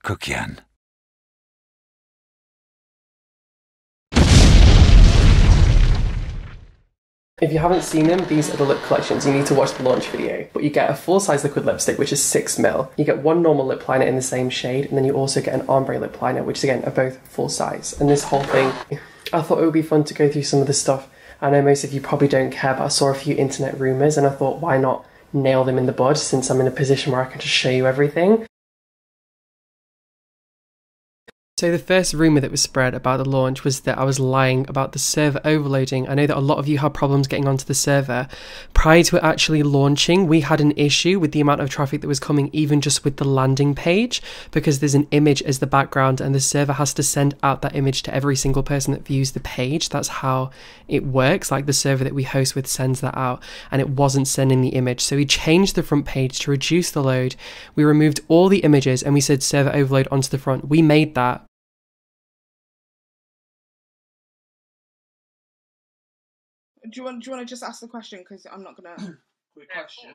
Kuckian. If you haven't seen them, these are the lip collections. You need to watch the launch video. But you get a full-size liquid lipstick, which is 6ml. You get one normal lip liner in the same shade, and then you also get an ombre lip liner, which again are both full-size. And this whole thing, I thought it would be fun to go through some of the stuff. I know most of you probably don't care, but I saw a few internet rumours, and I thought, why not nail them in the bud, since I'm in a position where I can just show you everything. So the first rumour that was spread about the launch was that I was lying about the server overloading. I know that a lot of you had problems getting onto the server. Prior to it actually launching, we had an issue with the amount of traffic that was coming, even just with the landing page, because there's an image as the background and the server has to send out that image to every single person that views the page. That's how it works. Like the server that we host with sends that out, and it wasn't sending the image. So we changed the front page to reduce the load. We removed all the images and we said server overload onto the front. We made that. Do you want to just ask the question? Because I'm not going to... Quick question.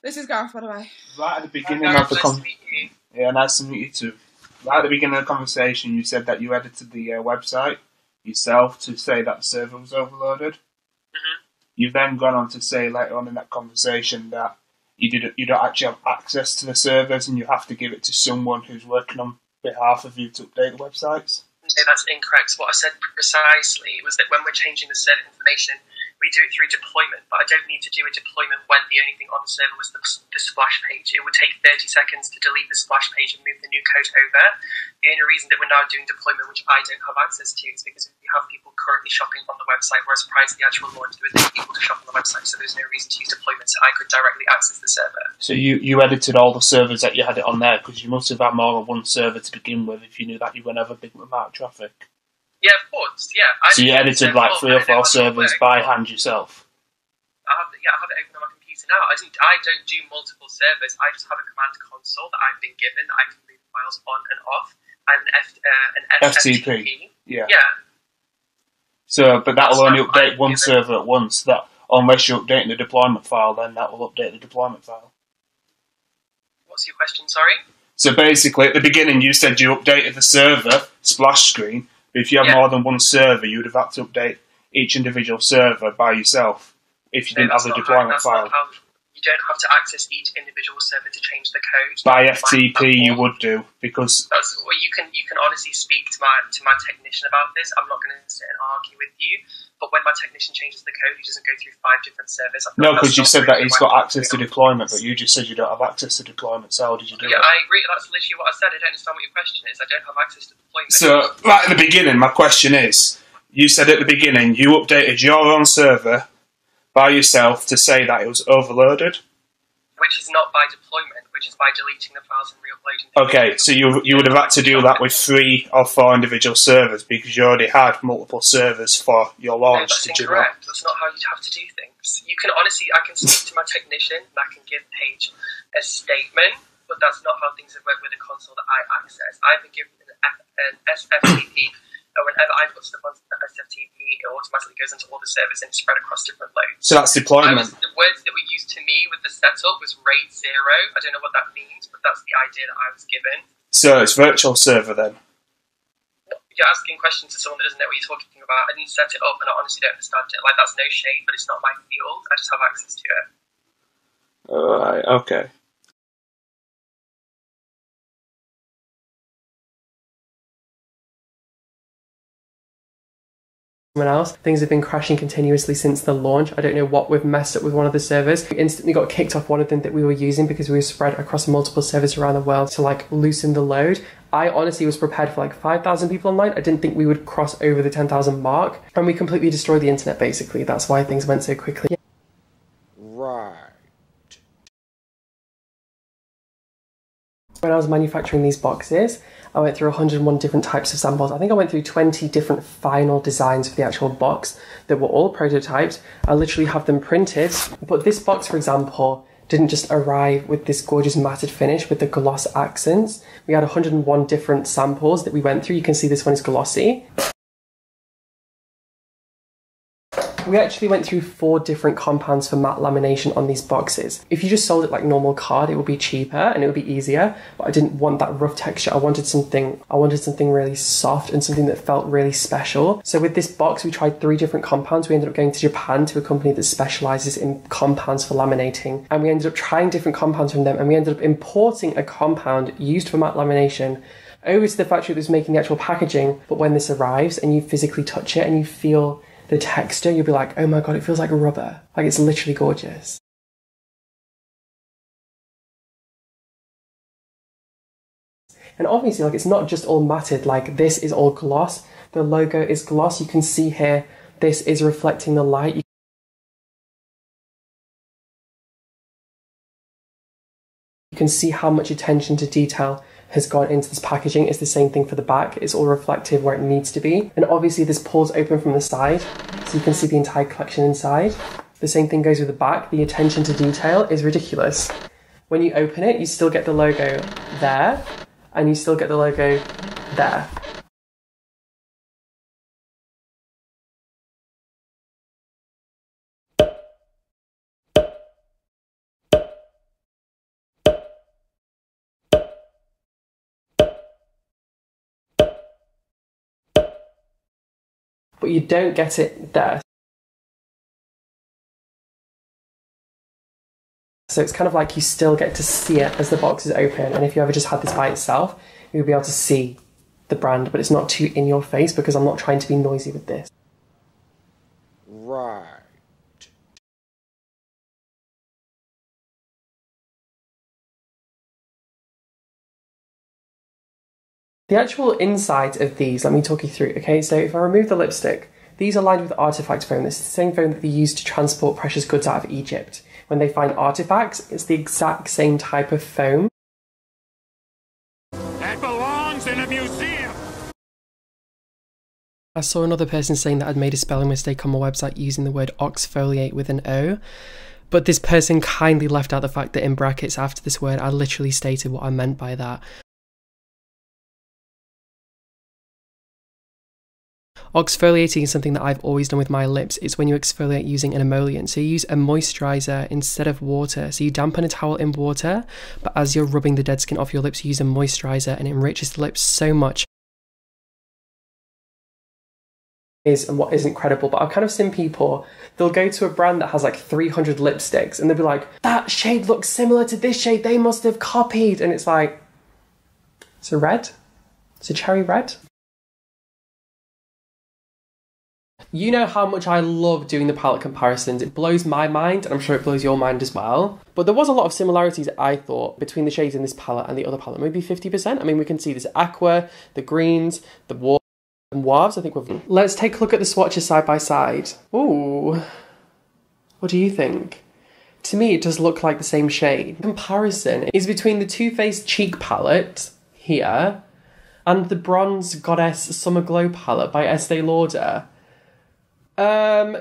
This is Gareth, by the way. Right at the beginning of the conversation... Yeah, nice to meet you too. Right at the beginning of the conversation, you said that you edited the website yourself to say that the server was overloaded. Mm-hmm. You've then gone on to say later on in that conversation that you don't actually have access to the servers and you have to give it to someone who's working on behalf of you to update the websites. No, that's incorrect. What I said precisely was that when we're changing the server information, we do it through deployment, but I don't need to do a deployment when the only thing on the server was the splash page. It would take 30 seconds to delete the splash page and move the new code over. The only reason that we're now doing deployment, which I don't have access to, is because we have people currently shopping on the website, whereas prior to the actual launch, there was no people to shop on the website, so there's no reason to use deployment, so I could directly access the server. So you edited all the servers that you had it on there, because you must have had more than one server to begin with if you knew that you were going to have a big amount of traffic. Yeah, of course, yeah. So you edited like 3 or 4 servers by hand yourself? I have it open on my computer now. I don't do multiple servers. I just have a command console that I've been given that I can move files on and off. I have an FTP. Yeah. Yeah. So, but that will only update one server at once. That unless you're updating the deployment file, then that will update the deployment file. What's your question? Sorry. So basically, at the beginning, you said you updated the server splash screen. But if you have more than one server, you would have had to update each individual server by yourself if you didn't have the deployment file. You don't have to access each individual server to change the code. By FTP, you would do, because... Well, you can honestly speak to my technician about this. I'm not going to sit and argue with you. But when my technician changes the code, he doesn't go through 5 different servers. No, because you said that he's got access to deployment, but you just said you don't have access to deployment, so how did you do it? Yeah, I agree. That's literally what I said. I don't understand what your question is. I don't have access to deployment. So, right at the beginning, my question is, you said at the beginning you updated your own server by yourself to say that it was overloaded? Which is not by deployment, which is by deleting the files and re-uploading them. Okay, so you would have had to do that with 3 or 4 individual servers because you already had multiple servers for your launch. No, that's incorrect. That's not how you'd have to do things. You can honestly, I can speak to my technician and I can give Paige a statement, but that's not how things have worked with the console that I access. I've been given an SFTP, and whenever I put stuff onto the SFTP, it automatically goes into all the servers and it's spread across different loads. So that's deployment. The words that were used to me with the setup was RAID 0. I don't know what that means, but that's the idea that I was given. So it's virtual server then? You're asking questions to someone that doesn't know what you're talking about. I didn't set it up and I honestly don't understand it. Like, that's no shade, but it's not my field. I just have access to it. Alright, okay. Else. Things have been crashing continuously since the launch. I don't know what we've messed up with one of the servers. We instantly got kicked off one of them that we were using because we were spread across multiple servers around the world to like loosen the load. I honestly was prepared for like 5,000 people online. I didn't think we would cross over the 10,000 mark, and we completely destroyed the internet basically. That's why things went so quickly. Right. When I was manufacturing these boxes, I went through 101 different types of samples. I think I went through 20 different final designs for the actual box that were all prototyped. I literally have them printed. But this box, for example, didn't just arrive with this gorgeous matted finish with the gloss accents. We had 101 different samples that we went through. You can see this one is glossy. We actually went through 4 different compounds for matte lamination on these boxes. If you just sold it like normal card, it would be cheaper and it would be easier, but I didn't want that rough texture. I wanted something really soft and something that felt really special. So with this box, we tried 3 different compounds. We ended up going to Japan to a company that specializes in compounds for laminating, and we ended up trying different compounds from them, and we ended up importing a compound used for matte lamination over to the factory that was making the actual packaging. But when this arrives and you physically touch it and you feel the texture, you'll be like, oh my god, it feels like rubber. Like, it's literally gorgeous. And obviously, like, it's not just all matted, like this is all gloss. The logo is gloss. You can see here, this is reflecting the light. You can see how much attention to detail has gone into this packaging. It's the same thing for the back. It's all reflective where it needs to be. And obviously this pulls open from the side, so you can see the entire collection inside. The same thing goes with the back. The attention to detail is ridiculous. When you open it, you still get the logo there, and you still get the logo there. But you don't get it there. So it's kind of like you still get to see it as the box is open, and if you ever just had this by itself, you'll be able to see the brand, but it's not too in your face because I'm not trying to be noisy with this. Right. The actual insides of these, let me talk you through. Okay, so if I remove the lipstick, these are lined with artifact foam. This is the same foam that they use to transport precious goods out of Egypt. When they find artifacts, it's the exact same type of foam. That belongs in a museum! I saw another person saying that I'd made a spelling mistake on my website using the word oxfoliate with an O. But this person kindly left out the fact that in brackets after this word, I literally stated what I meant by that. Exfoliating is something that I've always done with my lips. It's when you exfoliate using an emollient. So you use a moisturiser instead of water. So you dampen a towel in water, but as you're rubbing the dead skin off your lips, you use a moisturiser, and it enriches the lips so much. And what is incredible, but I've kind of seen people, they'll go to a brand that has like 300 lipsticks and they'll be like, that shade looks similar to this shade, they must have copied. And it's like, it's a red, it's a cherry red. You know how much I love doing the palette comparisons. It blows my mind, and I'm sure it blows your mind as well. But there was a lot of similarities, I thought, between the shades in this palette and the other palette. Maybe 50%. I mean, we can see this aqua, the greens, the mauves. I think we've... Let's take a look at the swatches side by side. Ooh. What do you think? To me, it does look like the same shade. Comparison is between the Too Faced Cheek palette here and the Bronze Goddess Summer Glow palette by Estee Lauder.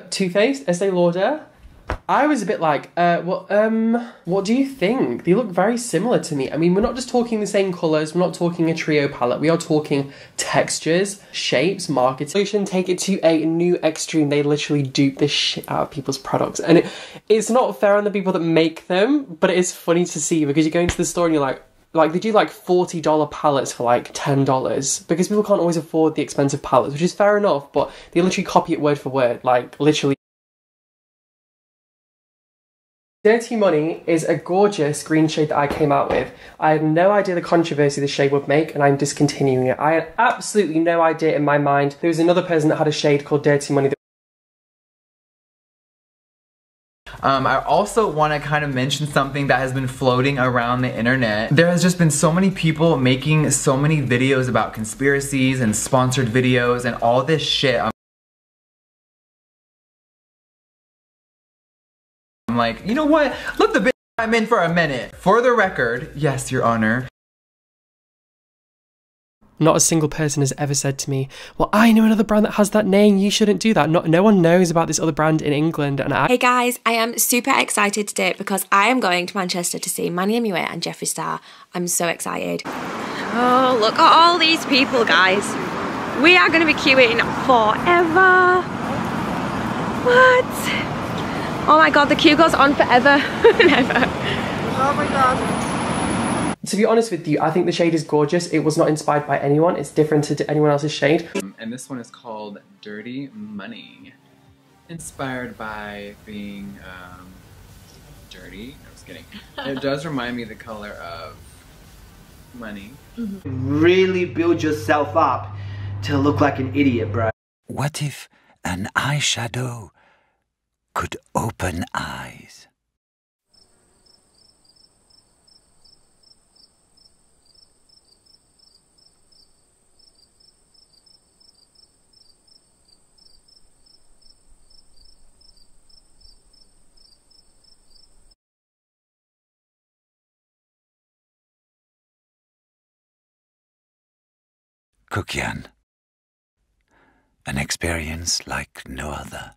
Too Faced, Estee Lauder. I was a bit like, what do you think? They look very similar to me. I mean, we're not just talking the same colours, we're not talking a trio palette, we are talking textures, shapes, marketing. Take it to a new extreme. They literally dupe this shit out of people's products. And it's not fair on the people that make them, but it is funny to see because you go into the store and you're like they do like $40 palettes for like $10 because people can't always afford the expensive palettes, which is fair enough, but they literally copy it word for word, like literally. Dirty Money is a gorgeous green shade that I came out with. I had no idea the controversy this shade would make, and I'm discontinuing it. I had absolutely no idea in my mind. There was another person that had a shade called Dirty Money. I also want to kind of mention something that has been floating around the internet. There has just been so many people making so many videos about conspiracies and sponsored videos and all this shit. I'm like, you know what? Let the bitch I'm in for a minute. For the record, yes, Your Honor. Not a single person has ever said to me, well, I know another brand that has that name, you shouldn't do that. No one knows about this other brand in England. And Hey guys, I am super excited today because I am going to Manchester to see Manny MUA and Jeffree Star. I'm so excited. Oh, look at all these people, guys. We are going to be queuing forever. What? Oh my god, the queue goes on forever. Never. Oh my god. To be honest with you, I think the shade is gorgeous. It was not inspired by anyone. It's different to anyone else's shade. And this one is called Dirty Money. Inspired by being dirty. I was kidding. It does remind me of the color of money. Really build yourself up to look like an idiot, bro. What if an eyeshadow could open eyes? Kuckian. An experience like no other.